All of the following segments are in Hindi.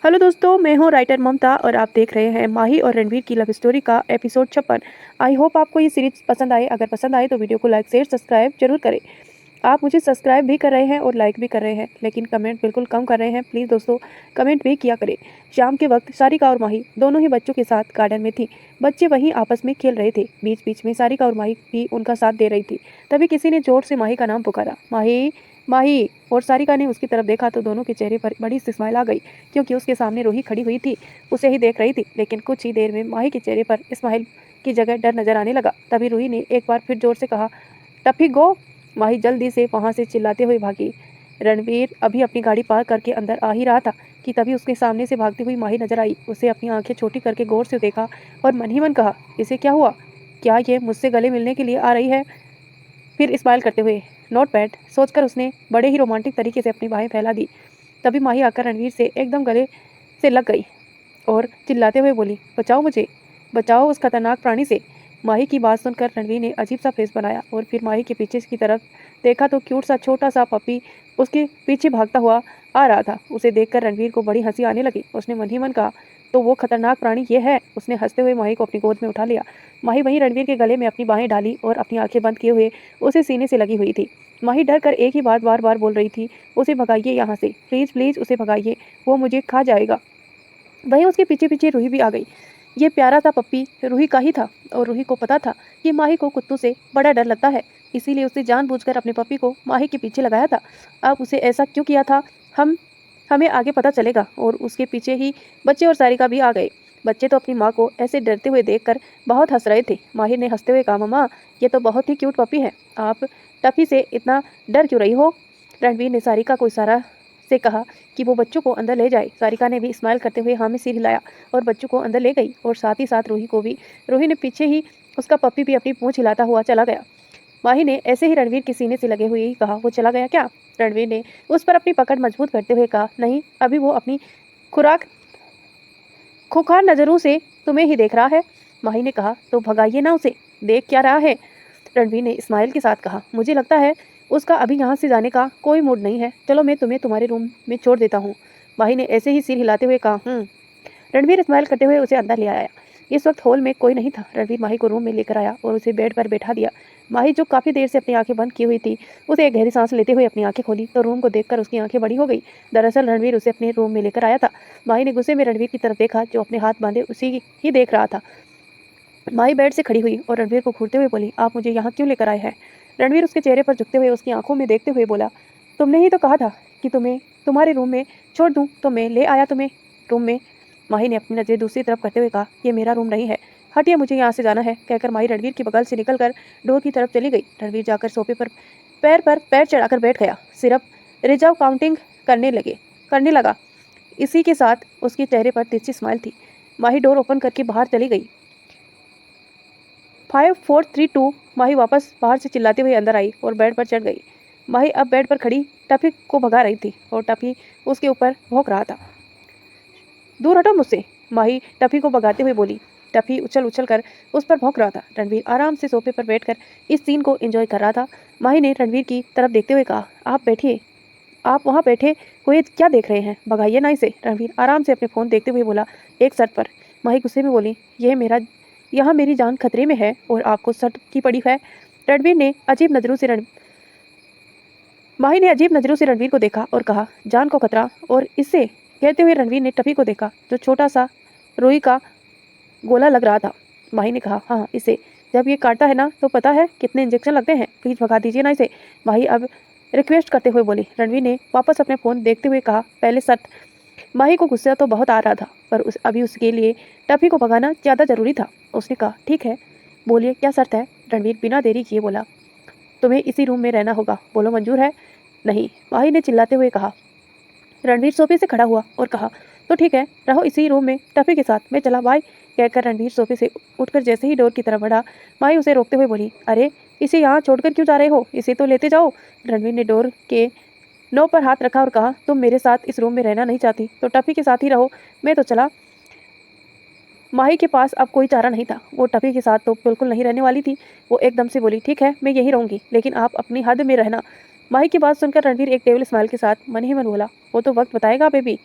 हेलो दोस्तों, मैं हूँ राइटर ममता और आप देख रहे हैं माही और रणवीर की लव स्टोरी का एपिसोड 56। आई होप आपको ये सीरीज पसंद आए। अगर पसंद आए तो वीडियो को लाइक शेयर सब्सक्राइब जरूर करें। आप मुझे सब्सक्राइब भी कर रहे हैं और लाइक भी कर रहे हैं, लेकिन कमेंट बिल्कुल कम कर रहे हैं। प्लीज़ दोस्तों, कमेंट भी किया करें। शाम के वक्त सारिका और माही दोनों ही बच्चों के साथ गार्डन में थी। बच्चे वहीं आपस में खेल रहे थे। बीच बीच में सारिका और माही भी उनका साथ दे रही थी। तभी किसी ने जोर से माही का नाम पुकारा, माही माही। और सारिका ने उसकी तरफ देखा तो दोनों के चेहरे पर बड़ी सी स्माइल आ गई, क्योंकि उसके सामने रूही खड़ी हुई थी, उसे ही देख रही थी। लेकिन कुछ ही देर में माही के चेहरे पर स्माइल की जगह डर नजर आने लगा। तभी रूही ने एक बार फिर जोर से कहा, टफी गो। माही जल्दी से वहां से चिल्लाते हुए भागी। रणवीर अभी अपनी गाड़ी पार्क करके अंदर आ ही रहा था कि तभी उसके सामने से भागती हुई माही नजर आई। उसे अपनी आंखें छोटी करके गौर से देखा और मन ही मन कहा, इसे क्या हुआ? क्या ये मुझसे गले मिलने के लिए आ रही है? फिर स्माइल करते हुए, नॉट बैड सोचकर उसने बड़े ही रोमांटिक तरीके से अपनी बाहें फैला दी। तभी माही आकर रणवीर से एकदम गले से लग गई और चिल्लाते हुए बोली, बचाओ मुझे, बचाओ उस खतरनाक प्राणी से। माही की बात सुनकर रणवीर ने अजीब सा फेस बनाया और फिर माही के पीछे की तरफ देखा तो क्यूट सा छोटा सा पपी उसके पीछे भागता हुआ आ रहा था। उसे देखकर रणवीर को बड़ी हंसी आने लगी। उसने मन ही मन कहा, तो वो खतरनाक प्राणी ये है। उसने हंसते हुए माही को अपनी गोद में उठा लिया। माही वहीं रणवीर के गले में अपनी बाहें डाली और अपनी आंखें बंद किए हुए उसे सीने से लगी हुई थी। माही डर कर एक ही बात बार बार बोल रही थी, उसे भगाइए यहाँ से, प्लीज़ प्लीज़ उसे भगाइए, वो मुझे खा जाएगा। वहीं उसके पीछे पीछे रूही भी आ गई। ये प्यारा सा पप्पी रूही का ही था और रूही को पता था कि माही को कुत्तों से बड़ा डर लगता है, इसीलिए उसने जानबूझकर अपने पप्पी को माही के पीछे लगाया था। अब उसे ऐसा क्यों किया था, हमें आगे पता चलेगा। और उसके पीछे ही बच्चे और सारिका भी आ गए। बच्चे तो अपनी माँ को ऐसे डरते हुए देखकर बहुत हंस रहे थे। माहिर ने हंसते हुए कहा, मम्मा ये तो बहुत ही क्यूट पपी है, आप टफी से इतना डर क्यों रही हो? रणवीर ने सारिका को इशारा से कहा कि वो बच्चों को अंदर ले जाए। सारिका ने भी स्माइल करते हुए हाँ में सिर हिलाया और बच्चों को अंदर ले गई और साथ ही साथ रूही को भी। रूही ने पीछे ही उसका पप्पी भी अपनी पूंछ हिलाता हुआ चला गया। माही ने ऐसे ही रणवीर के सीने से लगे हुए ही कहा, वो चला गया क्या? रणवीर ने उस पर अपनी पकड़ मजबूत करते हुए कहा, नहीं, अभी वो अपनी खुराक खुखार नजरों से तुम्हें ही देख रहा है। माही ने कहा, तो भगाइए ना उसे, देख क्या रहा है? रणवीर ने स्माइल के साथ कहा, मुझे लगता है उसका अभी यहाँ से जाने का कोई मूड नहीं है, चलो मैं तुम्हें तुम्हारे रूम में छोड़ देता हूँ। माही ने ऐसे ही सिर हिलाते हुए कहा, रणवीर स्माइल करते हुए उसे अंदर ले आया। इस वक्त हॉल में कोई नहीं था। रणवीर माही को रूम में लेकर आया और उसे बेड पर बैठा दिया। माही जो काफ़ी देर से अपनी आंखें बंद की हुई थी, उसे एक गहरी सांस लेते हुए अपनी आंखें खोली तो रूम को देखकर उसकी आंखें बड़ी हो गई। दरअसल रणवीर उसे अपने रूम में लेकर आया था। माही ने गुस्से में रणवीर की तरफ देखा, जो अपने हाथ बांधे उसी ही देख रहा था। माही बेड से खड़ी हुई और रणवीर को घूरते हुए बोली, आप मुझे यहाँ क्यों लेकर आए हैं? रणवीर उसके चेहरे पर झुकते हुए उसकी आंखों में देखते हुए बोला, तुमने ही तो कहा था कि तुम्हें तुम्हारे रूम में छोड़ दूँ, तो मैं ले आया तुम्हें रूम में। माही ने अपनी नजरें दूसरी तरफ करते हुए कहा, ये मेरा रूम नहीं है, हटिए, मुझे यहाँ से जाना है। कहकर माही रणवीर की बगल से निकलकर डोर की तरफ चली गई। रणवीर जाकर सोफे पर पैर चढ़ाकर बैठ गया। सिर्फ रिजर्व काउंटिंग करने लगा। इसी के साथ उसके चेहरे पर तिरछी स्माइल थी। माही डोर ओपन करके बाहर चली गई। 5 4 3 2। माही वापस बाहर से चिल्लाते हुए अंदर आई और बेड पर चढ़ गई। माही अब बेड पर खड़ी टफी को भगा रही थी और टफी उसके ऊपर भौंक रहा था। दूर हटो मुझसे, माही टफी को भगाते हुए बोली। टफी उछल उछल कर उस पर भौंक रहा था। रणवीर आराम से सोफे पर बैठकर इस सीन को एंजॉय कर रहा था। माही ने रणवीर की तरफ देखते हुए कहा, आप बैठिए, आप वहाँ बैठे हुए क्या देख रहे हैं, भगाइए ना इसे। रणवीर आराम से अपने फ़ोन देखते हुए बोला, एक शर्त पर। माही गुस्से में बोली, यहाँ मेरी जान खतरे में है और आपको शर्त की पड़ी है। रणवीर ने अजीब नजरों से माही ने अजीब नजरों से रणवीर को देखा और कहा, जान को खतरा? और इससे? कहते हुए रणवीर ने टफी को देखा, जो छोटा सा रुई का गोला लग रहा था। माही ने कहा, हाँ इसे, जब ये काटता है ना तो पता है कितने इंजेक्शन लगते हैं, प्लीज भगा दीजिए ना इसे। माही अब रिक्वेस्ट करते हुए बोली। रणवीर ने वापस अपने फ़ोन देखते हुए कहा, पहले शर्त। माही को गुस्सा तो बहुत आ रहा था, पर अभी उसके लिए टफी को भगाना ज़्यादा ज़रूरी था। उसने कहा, ठीक है, बोलिए क्या शर्त है? रणवीर बिना देरी किए बोला, तुम्हें इसी रूम में रहना होगा, बोलो मंजूर है? नहीं, माही ने चिल्लाते हुए कहा। रणवीर सोफे से खड़ा हुआ और कहा, तो ठीक है, रहो इसी रूम में टफी के साथ, मैं चला, बाय। कहकर रणवीर सोफे से उठकर जैसे ही डोर की तरफ बढ़ा, माही उसे रोकते हुए बोली, अरे इसे यहाँ छोड़कर क्यों जा रहे हो, इसे तो लेते जाओ। रणवीर ने डोर के नो पर हाथ रखा और कहा, तुम मेरे साथ इस रूम में रहना नहीं चाहती तो टफी के साथ ही रहो, मैं तो चला। माही के पास अब कोई चारा नहीं था। वो टफी के साथ तो बिल्कुल नहीं रहने वाली थी। वो एकदम से बोली, ठीक है, मैं यहीं रहूंगी, लेकिन आप अपनी हद में रहना। माही की बात सुनकर रणवीर एक टेबल स्माइल के साथ मन ही मन बोला, वो तो वक्त बताएगा बेबी।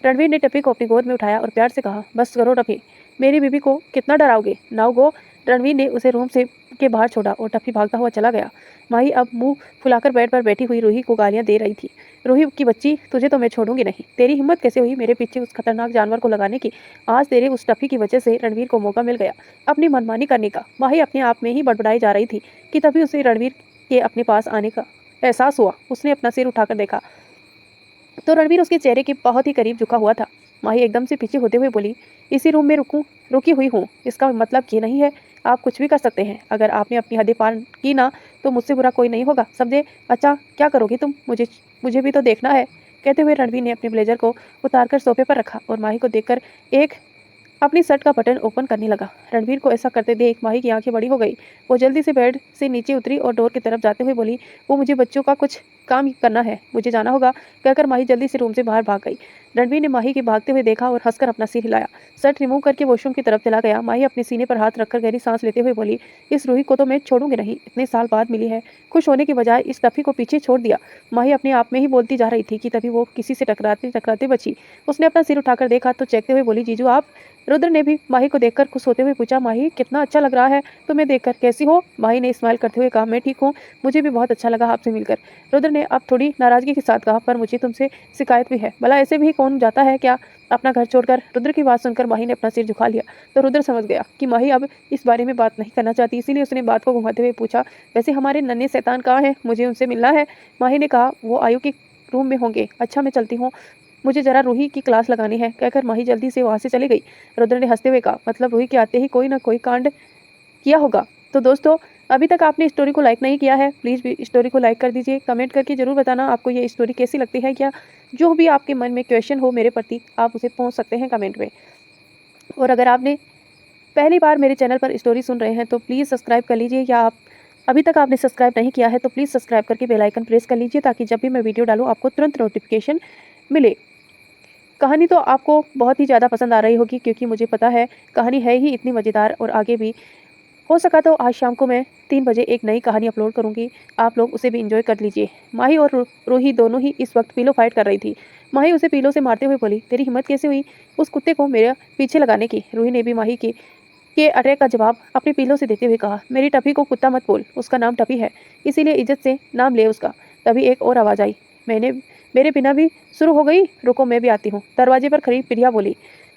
रणवीर ने टफी को अपनी गोद में उठाया और प्यार से कहा, बस करो टफी, मेरी बीबी को कितना डराओगे, नाउ गो। रणवीर ने उसे रूम से के बाहर छोड़ा और टफी भागता हुआ चला गया। माही अब मुंह फुलाकर बेड पर बैठी हुई रूही को गालियां दे रही थी। रूही की बच्ची, तुझे तो मैं छोड़ूंगी नहीं, तेरी हिम्मत कैसे हुई मेरे पीछे उस खतरनाक जानवर को लगाने की। आज तेरे उस टफी की वजह से रणवीर को मौका मिल गया अपनी मनमानी करने का। माही अपने आप में ही बड़बड़ाई जा रही थी कि तभी उसे रणवीर के अपने पास आने का एहसास हुआ। उसने अपना सिर उठाकर देखा तो रणवीर उसके चेहरे के बहुत ही करीब झुका हुआ था। माही एकदम से पीछे होते हुए बोली, इसी रूम में रुकी हुई हूँ, इसका मतलब ये नहीं है आप कुछ भी कर सकते हैं। अगर आपने अपनी हदें पार की ना तो मुझसे बुरा कोई नहीं होगा, समझे। अच्छा क्या करोगी तुम, मुझे भी तो देखना है। कहते हुए रणवीर ने अपने ब्लेजर को उतारकर सोफे पर रखा और माही को देखकर अपनी शर्ट का बटन ओपन करने लगा। रणवीर को ऐसा करते देख माही की आंखें बड़ी हो गई। वो जल्दी से बेड से नीचे उतरी और डोर की तरफ जाते हुए बोली, वो मुझे बच्चों का कुछ काम करना है, मुझे जाना होगा। कहकर माही जल्दी से रूम से बाहर भाग गई। रणवीर ने माही के भागते हुए देखा और हंसकर अपना सिर हिलाया। शर्ट रिमूव करके वॉशरूम की तरफ चला गया। माही अपने सीने पर हाथ रखकर गहरी सांस लेते हुए बोली, इस रूही को तो मैं छोड़ूंगी नहीं, इतने साल बाद मिली है। खुश होने की बजाय इस टफी को पीछे छोड़ दिया। माही अपने आप में ही बोलती जा रही थी कि तभी वो किसी से टकराते टकराते बची। उसने अपना सिर उठाकर देखा तो चेखते हुए बोली, जीजू आप। रुद्र ने भी माही को देखकर खुश होते हुए पूछा, माही कितना अच्छा लग रहा है तुम्हें देखकर, कैसी हो। माही ने स्माइल करते हुए कहा, मैं ठीक हूँ, मुझे भी बहुत अच्छा लगा आपसे मिलकर। रुद्र ने अब थोड़ी नाराजगी के साथ कहा, पर मुझे तुमसे शिकायत भी है। भला ऐसे भी कौन जाता है क्या अपना घर छोड़कर। रुद्र की बात सुनकर माही ने अपना सिर झुका लिया तो रुद्र समझ गया कि माही अब इस बारे में बात नहीं करना चाहती, इसीलिए उसने बात को घुमाते हुए पूछा, वैसे हमारे नन्हे शैतान कहाँ हैं, मुझे उनसे मिलना है। माही ने कहा, वो आयु के रूम में होंगे। अच्छा मैं चलती हूँ, मुझे जरा रूही की क्लास लगानी है। कहकर माही जल्दी से वहां से चली गई। रुद्र ने हंसते हुए कहा, मतलब रूही के आते ही कोई ना कोई कांड किया होगा। तो दोस्तों अभी तक आपने स्टोरी को लाइक नहीं किया है, प्लीज़ भी स्टोरी को लाइक कर दीजिए। कमेंट करके जरूर बताना आपको ये स्टोरी कैसी लगती है, या जो भी आपके मन में क्वेश्चन हो मेरे प्रति आप उसे पूछ सकते हैं कमेंट में। और अगर आपने पहली बार मेरे चैनल पर स्टोरी सुन रहे हैं तो प्लीज़ सब्सक्राइब कर लीजिए, या आप अभी तक आपने सब्सक्राइब नहीं किया है तो प्लीज़ सब्सक्राइब करके बेल आइकन प्रेस कर लीजिए, ताकि जब भी मैं वीडियो डालूँ आपको तुरंत नोटिफिकेशन मिले। कहानी तो आपको बहुत ही ज़्यादा पसंद आ रही होगी, क्योंकि मुझे पता है कहानी है ही इतनी मज़ेदार, और आगे भी हो सका तो आज शाम को मैं 3 बजे एक नई कहानी अपलोड करूंगी, आप लोग उसे भी एंजॉय कर लीजिए। माही और रूही दोनों ही इस वक्त पिलो फाइट कर रही थी। माही उसे पिलो से मारते हुए बोली, तेरी हिम्मत कैसे हुई उस कुत्ते को मेरे पीछे लगाने की। रूही ने भी माही के अटैक का जवाब अपने पिलो से देते हुए कहा, मेरी टफी को कुत्ता मत बोल, उसका नाम टफी है, इसीलिए इज्जत से नाम ले उसका। तभी एक और आवाज़ आई, मेरे बिना भी शुरू हो गई, रुको मैं भी आती हूँ। दरवाजे पर खड़ी प्रिया बोली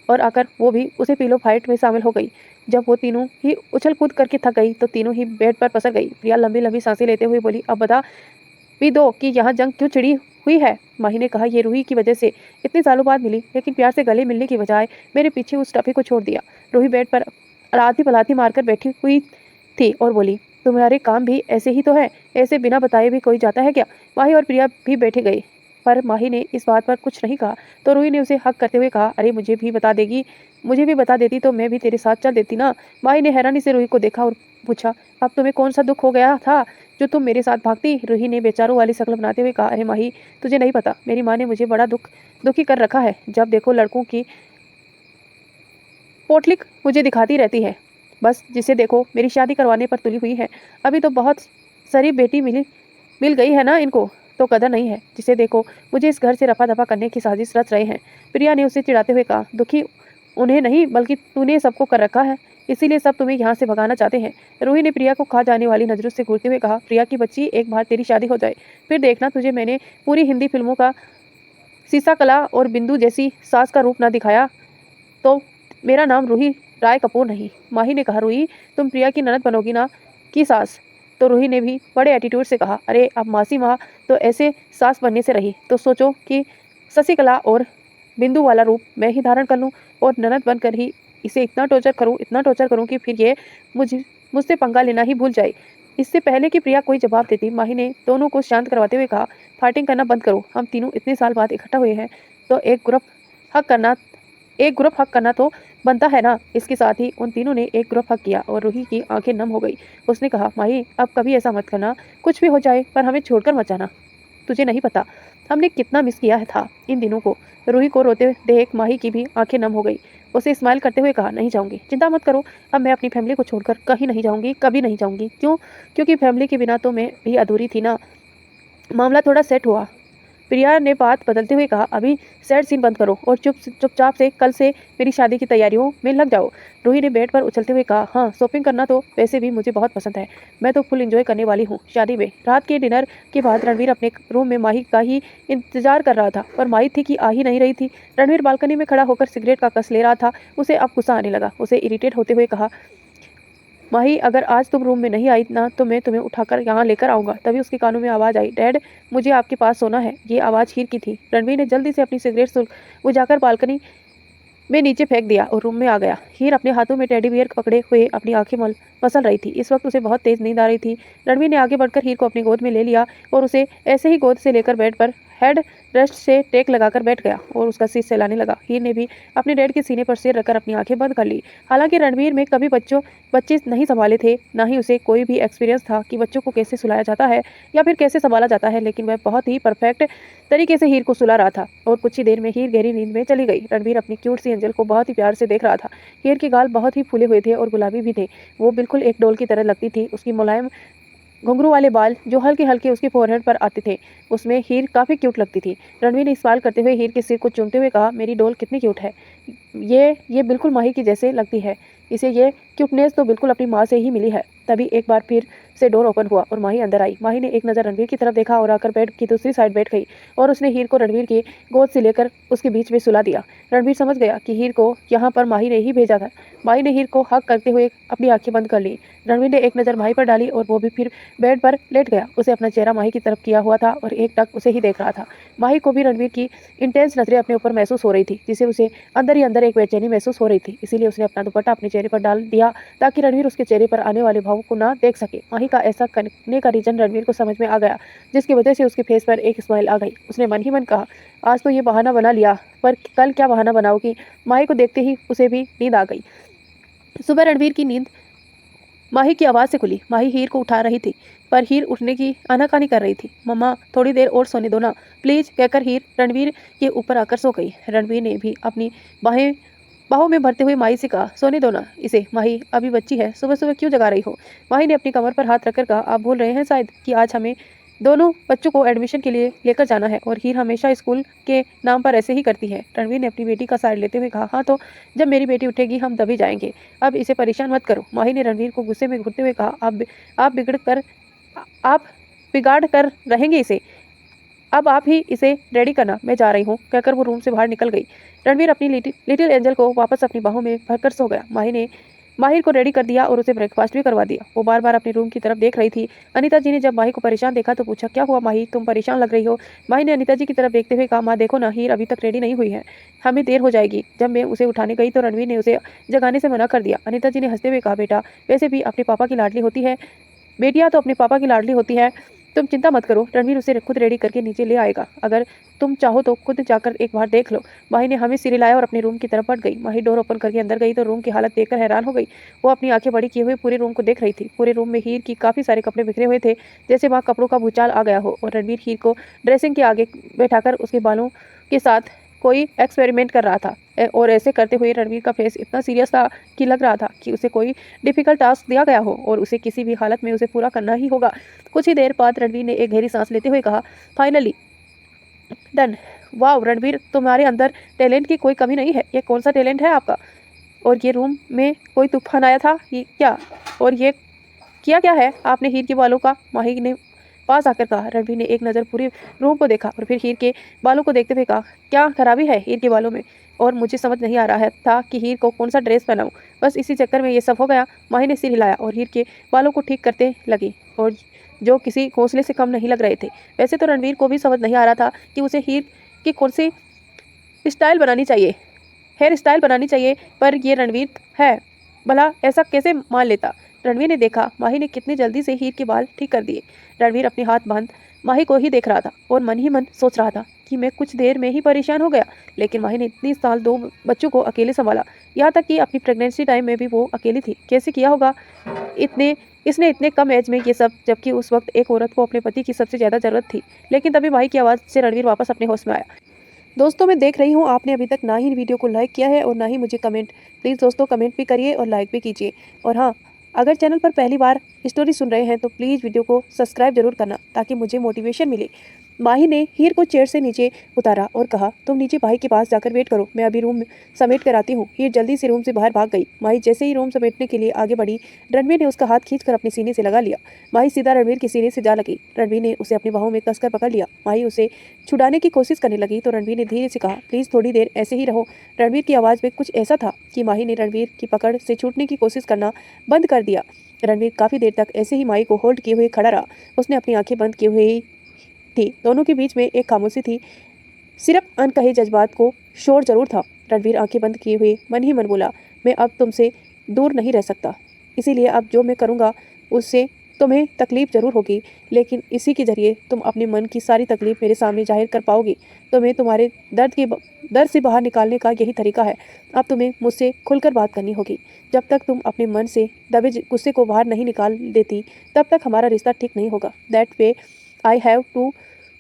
और आकर वो भी उसे पिलो फाइट में शामिल हो गई। जब वो तीनों ही उछल कूद करके थक गई तो तीनों ही बेड पर पसर गई। प्रिया लंबी लंबी सांसें लेते हुए बोली, अब बता भी दो कि यहाँ जंग क्यों छिड़ी हुई है। माही ने कहा, ये रूही की वजह से इतने सालों बाद मिली, लेकिन प्यार से गले मिलने की बजाय मेरे पीछे उस टफी को छोड़ दिया। रूही बेड पर अलाती पलाती मारकर बैठी हुई थी और बोली, तुम्हारे काम भी ऐसे ही तो है, ऐसे बिना बताए भी कोई जाता है क्या। माही और प्रिया भी बैठे गए, पर माही ने इस बात पर कुछ नहीं कहा तो रूही ने उसे हक करते हुए कहा, अरे मुझे भी बता देती तो मैं भी तेरे साथ चल देती ना। माही ने हैरानी से रूही को देखा और पूछा, अब तुम्हें कौन सा दुख हो गया था जो तुम मेरे साथ भागती। रूही ने बेचारों वाली शक्ल बनाते हुए कहा, अरे माही तुझे नहीं पता, मेरी माँ ने मुझे बड़ा दुखी कर रखा है। जब देखो लड़कों की पोटलिक मुझे दिखाती रहती है, बस जिसे देखो मेरी शादी करवाने पर तुली हुई है। अभी तो बहुत सारी बेटी मिल गई है ना इनको, तो कदर नहीं है। जिसे देखो मुझे इस घर से रफा दफा करने की साजिश रच रहे हैं। प्रिया ने उसे चिढ़ाते हुए कहा, दुखी उन्हें नहीं बल्कि तूने सबको कर रखा है, इसीलिए सब तुम्हें यहाँ से भगाना चाहते हैं। रूही ने प्रिया को खा जाने वाली नजरों से घूरते हुए कहा, प्रिया की बच्ची, एक बार तेरी शादी हो जाए फिर देखना तुझे मैंने पूरी हिंदी फिल्मों का सीसा कला और बिंदु जैसी सास का रूप ना दिखाया तो मेरा नाम रूही राय कपूर नहीं। माही ने कहा, रूही तुम प्रिया की ननद बनोगी ना कि सास। तो रूही ने भी बड़े एटीट्यूड से कहा, अरे अब मासी माँ तो ऐसे सास बनने से रही, तो सोचो कि शशिकला और बिंदु वाला रूप मैं ही धारण कर लूँ और ननद बनकर ही इसे इतना टॉर्चर करूँ कि फिर ये मुझसे पंगा लेना ही भूल जाए। इससे पहले कि प्रिया कोई जवाब देती, माही ने दोनों को शांत करवाते हुए कहा, फाइटिंग करना बंद करो, हम तीनों इतने साल बाद इकट्ठा हुए हैं तो एक ग्रुप हक करना तो बनता है ना। इसके साथ ही उन तीनों ने एक ग्रुप हक किया और रूही की आंखें नम हो गई। उसने कहा, माही अब कभी ऐसा मत करना, कुछ भी हो जाए पर हमें छोड़कर मत जाना। तुझे नहीं पता हमने कितना मिस किया था इन दिनों को। रूही को रोते देख माही की भी आंखें नम हो गई। उसे स्माइल करते हुए कहा, नहीं जाऊंगी, चिंता मत करो, अब मैं अपनी फैमिली को छोड़कर कहीं नहीं जाऊंगी, कभी नहीं जाऊंगी। क्यों? क्योंकि फैमिली के बिना तो मैं भी अधूरी थी ना। मामला थोड़ा सेट हुआ प्रिया ने बात बदलते हुए कहा, अभी सैड सीन बंद करो और चुपचाप से कल से मेरी शादी की तैयारियों में लग जाओ। रूही ने बेड पर उछलते हुए कहा, हाँ, शॉपिंग करना तो वैसे भी मुझे बहुत पसंद है। मैं तो फुल एंजॉय करने वाली हूँ शादी में। रात के डिनर के बाद रणवीर अपने रूम में माही का ही इंतजार कर रहा था, पर माही थी कि आ ही नहीं रही थी। रणवीर बालकनी में खड़ा होकर सिगरेट का कस ले रहा था। उसे अब गुस्सा आने लगा। उसे इरिटेट होते हुए कहा, माही, अगर आज तुम रूम में नहीं आई ना तो मैं तुम्हें उठाकर यहाँ लेकर आऊंगा। तभी उसके कानों में आवाज़ आई, डैड, मुझे आपके पास सोना है। ये आवाज़ हीर की थी। रणवीर ने जल्दी से अपनी सिगरेट बुझाकर बालकनी में नीचे फेंक दिया और रूम में आ गया। हीर अपने हाथों में टेडी बियर पकड़े हुए अपनी आंखें मसल रही थी। इस वक्त उसे बहुत तेज नींद आ रही थी। रणवीर ने आगे बढ़कर हीर को अपनी गोद में ले लिया और उसे ऐसे ही गोद से लेकर बेड पर हेड रेस्ट से टेक लगाकर बैठ गया और उसका सिर सहलाने लगा। हीर ने भी अपने डैड के सीने पर सिर रखकर अपनी आंखें बंद कर ली। हालांकि रणवीर में कभी बच्चे नहीं संभाले थे, ना ही उसे कोई भी एक्सपीरियंस था कि बच्चों को कैसे सुलाया जाता है या फिर कैसे संभाला जाता है, लेकिन वह बहुत ही परफेक्ट तरीके से हीर को सुला रहा था और कुछ ही देर में हीर गहरी नींद में चली गई। रणवीर अपनी क्यूट सी एंजल को बहुत ही प्यार से देख रहा था। हीर के गाल बहुत ही फूले हुए थे और गुलाबी भी थे। वो बिल्कुल एक डॉल की तरह लगती थी। उसकी मुलायम घुंघरू वाले बाल जो हल्के हल्के उसके फोरहेड पर आते थे, उसमें हीर काफ़ी क्यूट लगती थी। रणवीर ने सवाल करते हुए हीर के सिर को चूमते हुए कहा, मेरी डॉल कितनी क्यूट है। ये बिल्कुल माही की जैसे लगती है। इसे ये क्यूटनेस तो बिल्कुल अपनी माँ से ही मिली है। तभी एक बार फिर से डोर ओपन हुआ और माही अंदर आई। माही ने एक नज़र रणवीर की तरफ देखा और आकर बेड की दूसरी साइड बैठ गई और उसने हीर को रणवीर की गोद से लेकर उसके बीच में सुला दिया। रणवीर समझ गया कि हीर को यहाँ पर माही ने ही भेजा था। माही ने हीर को हक करते हुए अपनी आंखें बंद कर ली। रणवीर ने एक नज़र माही पर डाली और वो भी फिर बेड पर लेट गया। उसे अपना चेहरा माही की तरफ किया हुआ था और एक टक उसे ही देख रहा था। माही को भी रणवीर की इंटेंस नजरें अपने ऊपर महसूस हो रही थी, जिसे उसे अंदर ही अंदर एक बेचैनी महसूस हो रही थी। इसीलिए उसने अपना दुपट्टा अपने चेहरे पर डाल दिया ताकि रणवीर उसके चेहरे पर आने वाले भावों को ना देख सके। माही का ऐसा करने का रीजन रणवीर को समझ में आ गया, जिसकी वजह से उसके फेस पर एक स्माइल आ गई। उसने मन ही मन कहा, आज तो ये बहाना बना लिया, पर कल क्या बहाना बनाओगी। माही को देखते ही उसे भी नींद आ गई। सुबह रणवीर की नींद माही की आवाज़ से खुली। माही हीर को उठा रही थी, पर हीर उठने की आनाकानी कर रही थी। मम्मा, थोड़ी देर और सोने दो ना प्लीज़, कहकर हीर रणवीर के ऊपर आकर सो गई। रणवीर ने भी अपनी बाहों में भरते हुए माही से कहा, सोने दो ना इसे, माही अभी बच्ची है, सुबह सुबह क्यों जगा रही हो। माही ने अपनी कमर पर हाथ रखकर कहा, आप भूल रहे हैं शायद कि आज हमें दोनों बच्चों को एडमिशन के लिए लेकर जाना है और हीर हमेशा स्कूल के नाम पर ऐसे ही करती है। रणवीर ने अपनी बेटी का साइड लेते हुए कहा, हाँ तो जब मेरी बेटी उठेगी हम तभी जाएंगे, अब इसे परेशान मत करो। माही ने रणवीर को गुस्से में घूरते हुए कहा, आप बिगाड़ कर रहेंगे इसे, अब आप ही इसे रेडी करना, मैं जा रही हूँ, कहकर वो रूम से बाहर निकल गई। रणवीर अपनी लिटिल एंजल को वापस अपनी बाहों में भरकर सो गया। माही ने माहिर को रेडी कर दिया और उसे ब्रेकफास्ट भी करवा दिया। वो बार बार अपने रूम की तरफ देख रही थी। अनीता जी ने जब माही को परेशान देखा तो पूछा, क्या हुआ माही, तुम परेशान लग रही हो। माही ने अनीता जी की तरफ देखते हुए कहा, माँ देखो ना, हीर अभी तक रेडी नहीं हुई है, हमें देर हो जाएगी। जब मैं उसे उठाने गई तो रणवीर ने उसे जगाने से मना कर दिया। अनीता जी ने हंसते हुए कहा, बेटा वैसे भी अपने पापा की लाडली होती है, बेटियां तो अपने पापा की लाडली होती है, तुम चिंता मत करो, रणवीर उसे खुद रेडी करके नीचे ले आएगा, अगर तुम चाहो तो खुद जाकर एक बार देख लो। माही ने हमें सिर हिलाया और अपने रूम की तरफ बढ़ गई। माही डोर ओपन करके अंदर गई तो रूम की हालत देखकर हैरान हो गई। वो अपनी आंखें बड़ी किए हुए पूरे रूम को देख रही थी। पूरे रूम में हीर की काफ़ी सारे कपड़े बिखरे हुए थे, जैसे वहाँ कपड़ों का भूचाल आ गया हो, और रणवीर हीर को ड्रेसिंग के आगे बैठाकर उसके बालों के साथ कोई एक्सपेरिमेंट कर रहा था। और ऐसे करते हुए रणवीर का फेस इतना सीरियस था कि लग रहा था कि उसे कोई डिफिकल्ट टास्क दिया गया हो और उसे किसी भी हालत में उसे पूरा करना ही होगा। कुछ ही देर बाद रणवीर ने एक गहरी सांस लेते हुए कहा, फाइनली डन। वाह रणवीर, तुम्हारे अंदर टैलेंट की कोई कमी नहीं है। ये कौन सा टैलेंट है आपका? और ये रूम में कोई तूफान आया था ये क्या? और ये किया क्या है आपने हीर के बालों का? माही ने पास आकर कहा। रणवीर ने एक नज़र पूरे रूम को देखा और फिर हीर के बालों को देखते हुए कहा, क्या खराबी है हीर के बालों में? और मुझे समझ नहीं आ रहा था कि हीर को कौन सा ड्रेस पहनाऊं, बस इसी चक्कर में ये सब हो गया। माही ने सिर हिलाया और हीर के बालों को ठीक करते लगी, और जो किसी घोंसले से कम नहीं लग रहे थे। वैसे तो रणवीर को भी समझ नहीं आ रहा था कि उसे हीर की कौन सी स्टाइल बनानी चाहिए, हेयर स्टाइल बनानी चाहिए, पर ये रणवीर है, भला ऐसा कैसे मान लेता। रणवीर ने देखा माही ने कितनी जल्दी से हीर के बाल ठीक कर दिए। रणवीर अपने हाथ बांध माही को ही देख रहा था और मन ही मन सोच रहा था कि मैं कुछ देर में ही परेशान हो गया, लेकिन माही ने इतनी साल 2 बच्चों को अकेले संभाला, यहाँ तक कि अपनी प्रेगनेंसी टाइम में भी वो अकेली थी। कैसे किया होगा इसने इतने कम एज में ये सब, जबकि उस वक्त एक औरत को अपने पति की सबसे ज़्यादा ज़रूरत थी। लेकिन तभी माही की आवाज़ से रणवीर वापस अपने होश में आया। दोस्तों, मैं देख रही हूँ आपने अभी तक ना ही वीडियो को लाइक किया है और ना ही मुझे कमेंट। प्लीज़ दोस्तों कमेंट भी करिए और लाइक भी कीजिए। और हाँ, अगर चैनल पर पहली बार स्टोरी सुन रहे हैं तो प्लीज़ वीडियो को सब्सक्राइब जरूर करना ताकि मुझे मोटिवेशन मिले। माही ने हीर को चेयर से नीचे उतारा और कहा, तुम नीचे भाई के पास जाकर वेट करो, मैं अभी रूम समेट कर आती हूँ। हीर जल्दी से रूम से बाहर भाग गई। माही जैसे ही रूम समेटने के लिए आगे बढ़ी, रणवीर ने उसका हाथ खींचकर अपने सीने से लगा लिया। माही सीधा रणवीर के सीने से जा लगी। रणवीर ने उसे अपनी बाहों में कसकर पकड़ लिया। माही उसे छुड़ाने की कोशिश करने लगी तो रणवीर ने धीरे से कहा, प्लीज थोड़ी देर ऐसे ही रहो। रणवीर की आवाज़ में कुछ ऐसा था कि माही ने रणवीर की पकड़ से छूटने की कोशिश करना बंद कर दिया। रणवीर काफी देर तक ऐसे ही माही को होल्ड किए हुए खड़ा रहा। उसने अपनी आंखें बंद किए हुए थी। दोनों के बीच में एक खामोशी थी, सिर्फ अनकहे जज्बात को शोर जरूर था। रणवीर आंखें बंद किए हुए मन ही मन बोला, मैं अब तुमसे दूर नहीं रह सकता, इसीलिए अब जो मैं करूँगा उससे तुम्हें तकलीफ जरूर होगी, लेकिन इसी के जरिए तुम अपने मन की सारी तकलीफ मेरे सामने जाहिर कर पाओगी। तुम्हें तुम्हारे दर्द से बाहर निकालने का यही तरीका है। अब तुम्हें मुझसे खुलकर बात करनी होगी। जब तक तुम अपने मन से दबे गुस्से को बाहर नहीं निकाल देती, तब तक हमारा रिश्ता ठीक नहीं होगा। That way I have to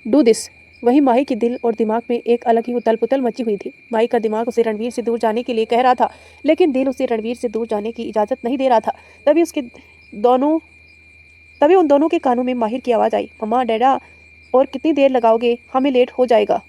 do this. वहीं माही के दिल और दिमाग में एक अलग ही उथल पुथल मची हुई थी। माही का दिमाग उसे रणवीर से दूर जाने के लिए कह रहा था, लेकिन दिल उसे रणवीर से दूर जाने की इजाज़त नहीं दे रहा था। तभी उन दोनों के कानों में माहिर की आवाज़ आई, मम्मा डैडा, और कितनी देर लगाओगे, हमें लेट हो जाएगा।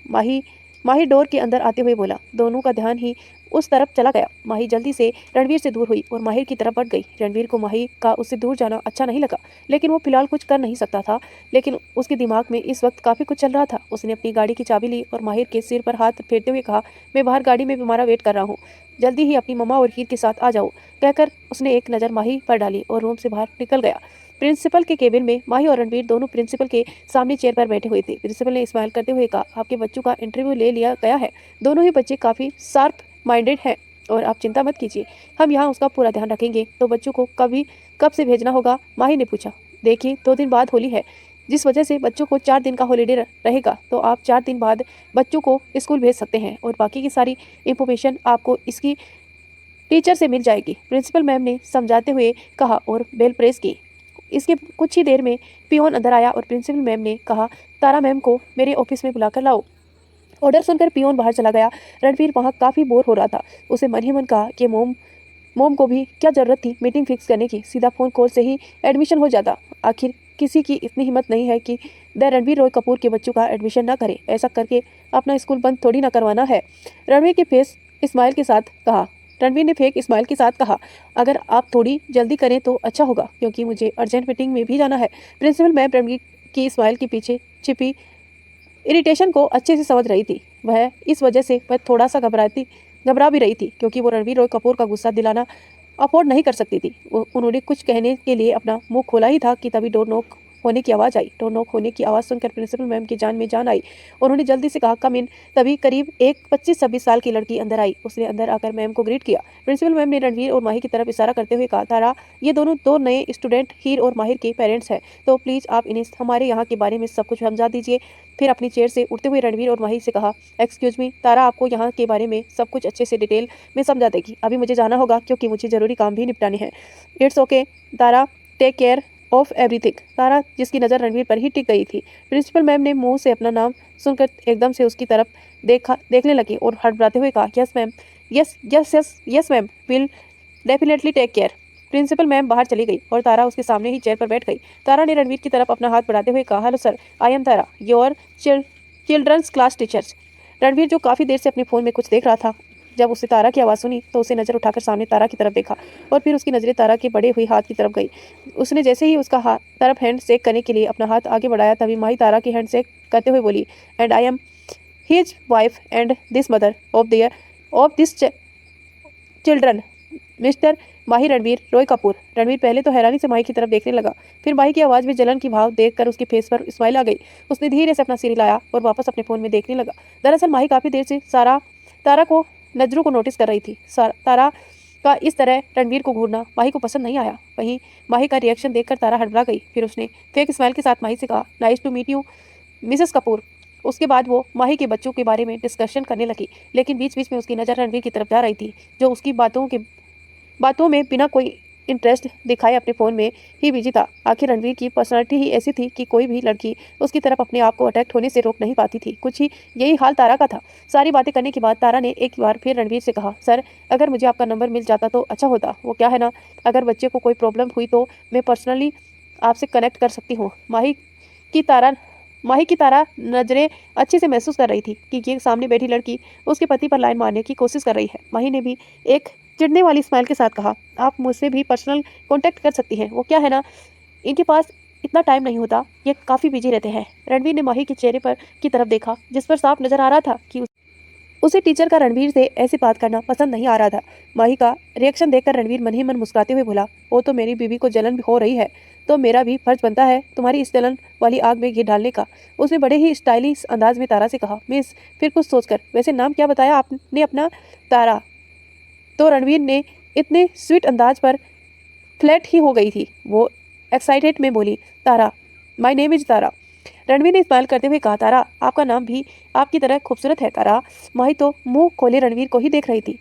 माही डोर के अंदर आते हुए बोला। दोनों का ध्यान ही उस तरफ चला गया। माही जल्दी से रणवीर से दूर हुई और माहिर की तरफ बढ़ गई। रणवीर को माही का उससे दूर जाना अच्छा नहीं लगा, लेकिन वो फिलहाल कुछ कर नहीं सकता था। लेकिन उसके दिमाग में इस वक्त काफ़ी कुछ चल रहा था। उसने अपनी गाड़ी की चाबी ली और माहिर के सिर पर हाथ फेरते हुए कहा, मैं बाहर गाड़ी में तुम्हारा वेट कर रहा हूँ, जल्दी ही अपनी मम्मा और हीर के साथ आ जाओ। कहकर उसने एक नज़र माही पर डाली और रूम से बाहर निकल गया। प्रिंसिपल के केबिन में माही और रणवीर दोनों प्रिंसिपल के सामने चेयर पर बैठे हुए थे। प्रिंसिपल ने स्माइल करते हुए कहा, आपके बच्चों का इंटरव्यू ले लिया गया है। दोनों ही बच्चे काफ़ी शार्प माइंडेड हैं और आप चिंता मत कीजिए, हम यहाँ उसका पूरा ध्यान रखेंगे। तो बच्चों को कब से भेजना होगा? माही ने पूछा। देखिए, 2 दिन बाद होली है, जिस वजह से बच्चों को 4 दिन का हॉलीडे रहेगा, तो आप 4 दिन बाद बच्चों को स्कूल भेज सकते हैं और बाकी की सारी इंफॉर्मेशन आपको इसकी टीचर से मिल जाएगी, प्रिंसिपल मैम ने समझाते हुए कहा और बेल प्रेस की। इसके कुछ ही देर में पियोन अंदर आया और प्रिंसिपल मैम ने कहा, तारा मैम को मेरे ऑफिस में बुलाकर लाओ। ऑर्डर सुनकर पियोन बाहर चला गया। रणवीर वहाँ काफ़ी बोर हो रहा था। उसे मन ही मन कहा कि मोम को भी क्या ज़रूरत थी मीटिंग फिक्स करने की, सीधा फ़ोन कॉल से ही एडमिशन हो जाता। आखिर किसी की इतनी हिम्मत नहीं है कि रणवीर रॉय कपूर के बच्चों का एडमिशन ना करे। ऐसा करके अपना स्कूल बंद थोड़ी ना करवाना है। रणवीर के फेस स्माइल के साथ कहा रणवीर ने फेक स्माइल के साथ कहा, अगर आप थोड़ी जल्दी करें तो अच्छा होगा, क्योंकि मुझे अर्जेंट मीटिंग में भी जाना है। प्रिंसिपल मैम रणवीर की स्माइल के पीछे छिपी इरिटेशन को अच्छे से समझ रही थी। वह इस वजह से वह थोड़ा सा घबरा भी रही थी, क्योंकि वो रणवीर रॉय कपूर का गुस्सा दिलाना अफोर्ड नहीं कर सकती थी। उन्होंने कुछ कहने के लिए अपना मुंह खोला ही था कि तभी डोर नॉक होने की आवाज़ आई। डोर नॉक होने की आवाज़ सुनकर प्रिंसिपल मैम की जान में जान आई। उन्होंने जल्दी से कहा, कम इन। तभी करीब एक 25-26 साल की लड़की अंदर आई। उसने अंदर आकर मैम को ग्रीट किया। प्रिंसिपल मैम ने रणवीर और माहिर की तरफ इशारा करते हुए कहा, तारा, ये दोनों 2 नए स्टूडेंट हीर और माहिर के पेरेंट्स हैं, तो प्लीज़ आप इन्हें हमारे यहाँ के बारे में सब कुछ समझा दीजिए। फिर अपनी चेयर से उठते हुए रणवीर और माहिर से कहा, एक्सक्यूज मी, तारा आपको यहाँ के बारे में सब कुछ अच्छे से डिटेल में समझा देगी। अभी मुझे जाना होगा, क्योंकि मुझे ज़रूरी काम भी निपटाने हैं। It's okay Tara, take care of everything. Tara, जिसकी नज़र रणवीर पर ही टिक गई थी, प्रिंसिपल मैम ने मुंह से अपना नाम सुनकर एकदम से उसकी तरफ देखने लगी और हड़बड़ाते हुए कहा, yes ma'am, yes ma'am, will definitely take care. Principal ma'am बाहर चली गई और तारा उसके सामने ही चेयर पर बैठ गई। तारा ने रणवीर की तरफ अपना हाथ बढ़ाते हुए कहा, hello sir, I am Tara, your children's class teachers. Ranveer, जो काफ़ी देर से अपने फ़ोन में कुछ देख रहा था, जब उसने तारा की आवाज़ सुनी तो उसे नज़र उठाकर सामने तारा की तरफ देखा और फिर उसकी नज़रें तारा के बढ़े हुए हाथ की तरफ गई। उसने जैसे ही उसका तरफ हैंड शेक करने के लिए अपना हाथ आगे बढ़ाया, तभी माही तारा की हैंड शेक करते हुए बोली, and I am his wife and this mother of this children, mister Mahi Ranveer Roy Kapoor. Ranveer पहले तो हैरानी से माही की तरफ देखने लगा, फिर माही की आवाज़ में जलन की भाव देखकर उसके फेस पर स्माइल आ गई। उसने धीरे से अपना सिर हिलाया और वापस अपने फ़ोन में देखने लगा। दरअसल माही काफ़ी देर से तारा को नजरों को नोटिस कर रही थी। तारा का इस तरह रणवीर को घूरना माही को पसंद नहीं आया। वहीं माही का रिएक्शन देखकर तारा हड़बड़ा गई। फिर उसने फेक स्माइल के साथ माही से कहा, nice to meet you Mrs Kapoor. उसके बाद वो माही के बच्चों के बारे में डिस्कशन करने लगी, लेकिन बीच बीच में उसकी नज़र रणवीर की तरफ जा रही थी, जो उसकी बातों में बिना कोई इंटरेस्ट दिखाए अपने फ़ोन में ही बिजी था। आखिर रणवीर की पर्सनालिटी ही ऐसी थी कि कोई भी लड़की उसकी तरफ अपने आप को अट्रैक्ट होने से रोक नहीं पाती थी। कुछ ही यही हाल तारा का था। सारी बातें करने के बाद तारा ने एक बार फिर रणवीर से कहा, सर, अगर मुझे आपका नंबर मिल जाता तो अच्छा होता। वो क्या है ना, अगर बच्चे को कोई प्रॉब्लम हुई तो मैं पर्सनली आपसे कनेक्ट कर सकती हूँ। माही की तारा माही की तारा नजरें अच्छे से महसूस कर रही थी कि ये सामने बैठी लड़की उसके पति पर लाइन मारने की कोशिश कर रही है। माही ने भी एक चिढ़ने वाली स्माइल के साथ कहा, आप मुझसे भी पर्सनल कांटेक्ट कर सकती हैं। वो क्या है ना, इनके पास इतना टाइम नहीं होता, ये काफ़ी बिजी रहते हैं। रणवीर ने माही के चेहरे पर की तरफ देखा, जिस पर साफ नजर आ रहा था कि उसे टीचर का रणवीर से ऐसी बात करना पसंद नहीं आ रहा था। माही का रिएक्शन देखकर रणवीर मन ही मन मुस्कुराते हुए बोला, वो तो मेरी बीवी को जलन हो रही है, तो मेरा भी फर्ज बनता है तुम्हारी इस जलन वाली आग में घी डालने का। उसने बड़े ही स्टाइलिश अंदाज में तारा से कहा। मिस, फिर कुछ सोचकर, वैसे नाम क्या बताया आपने अपना? तारा। तो रणवीर ने इतने स्वीट अंदाज पर फ्लैट ही हो गई थी। वो एक्साइटेड में बोली, तारा, माई नेम इज तारा। रणवीर ने स्माइल करते हुए कहा, तारा, आपका नाम भी आपकी तरह खूबसूरत है तारा। माही तो मुंह खोले रणवीर को ही देख रही थी।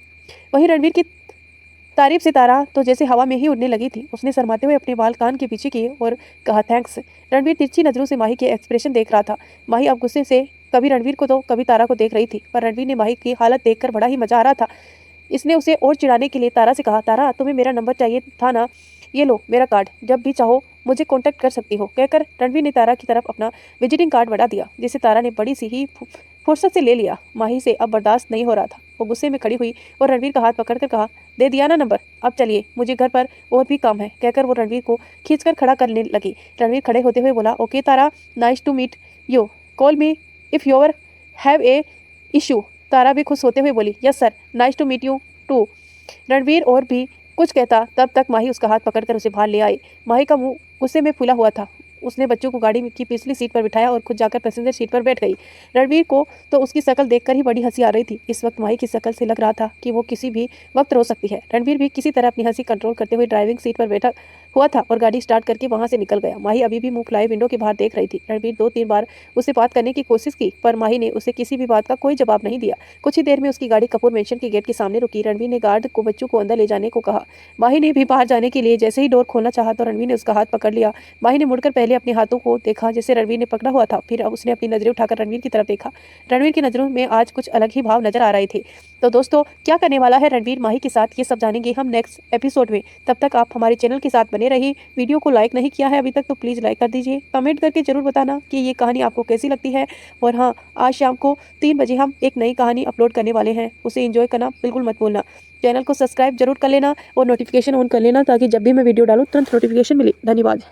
वहीं रणवीर की तारीफ से तारा तो जैसे हवा में ही उड़ने लगी थी। उसने शर्माते हुए अपने बाल कान के पीछे किए और कहा, थैंक्स। रणवीर तिरछी नजरों से माही के एक्सप्रेशन देख रहा था। माही अब गुस्से से कभी रणवीर को तो कभी तारा को देख रही थी, पर रणवीर ने माही की हालत देखकर बड़ा ही मजा आ रहा था। इसने उसे और चिढ़ाने के लिए तारा से कहा, तारा, तुम्हें मेरा नंबर चाहिए था ना, ये लो मेरा कार्ड, जब भी चाहो मुझे कांटेक्ट कर सकती हो। कहकर रणवीर ने तारा की तरफ अपना विजिटिंग कार्ड बढ़ा दिया, जिसे तारा ने बड़ी सी ही फुर्सत से ले लिया। माही से अब बर्दाश्त नहीं हो रहा था। वो गुस्से में खड़ी हुई और रणवीर का हाथ पकड़कर कहा, दे दिया ना नंबर, अब चलिए, मुझे घर पर और भी काम है। कहकर वो रणवीर को खींचकर खड़ा करने लगी। रणवीर खड़े होते हुए बोला, okay Tara, nice to meet you, call me if you have a issue. Tara भी खुश होते हुए बोली, yes sir, nice to meet you too. Ranveer और भी कुछ कहता तब तक माही उसका हाथ पकड़कर उसे बाहर ले आई। माही का मुंह गुस्से में फूला हुआ था। उसने बच्चों को गाड़ी की पिछली सीट पर बिठाया और खुद जाकर पैसेंजर सीट पर बैठ गई। रणवीर को तो उसकी शक्ल देखकर ही बड़ी हंसी आ रही थी। इस वक्त माही की शक्ल से लग रहा था कि वो किसी भी वक्त रो सकती है। रणवीर भी किसी तरह अपनी हंसी कंट्रोल करते हुए ड्राइविंग सीट पर बैठा हुआ था और गाड़ी स्टार्ट करके वहां से निकल गया। माही अभी भी मुंह फुलाए विंडो के बाहर देख रही थी। रणवीर 2-3 बार उससे बात करने की कोशिश की, पर माही ने उसे किसी भी बात का कोई जवाब नहीं दिया। कुछ ही देर में उसकी गाड़ी कपूर मेंशन के गेट के सामने रुकी। रणवीर ने गार्ड को बच्चों को अंदर ले जाने को कहा। माही ने भी बाहर जाने के लिए जैसे ही डोर खोलना चाहा तो रणवीर ने उसका हाथ पकड़ लिया। माही ने मुड़कर पहले अपने हाथों को देखा जैसे रणवीर ने पकड़ा हुआ था, फिर उसने अपनी नजरें उठाकर रणवीर की तरफ देखा। रणवीर की नजरों में आज कुछ अलग ही भाव नजर आ रहे थे। तो दोस्तों, क्या करने वाला है रणवीर माही के साथ, ये सब जानेंगे हम नेक्स्ट एपिसोड में। तब तक आप हमारे चैनल के साथ बने रहिए। वीडियो को लाइक नहीं किया है अभी तक तो प्लीज़ लाइक कर दीजिए। कमेंट करके जरूर बताना कि ये कहानी आपको कैसी लगती है। और हाँ, आज शाम को 3 बजे हम एक नई कहानी अपलोड करने वाले हैं, उसे एंजॉय करना बिल्कुल मत भूलना। चैनल को सब्सक्राइब जरूर कर लेना और नोटिफिकेशन ऑन कर लेना, ताकि जब भी मैं वीडियो डालूँ तुरंत नोटिफिकेशन मिले। धन्यवाद।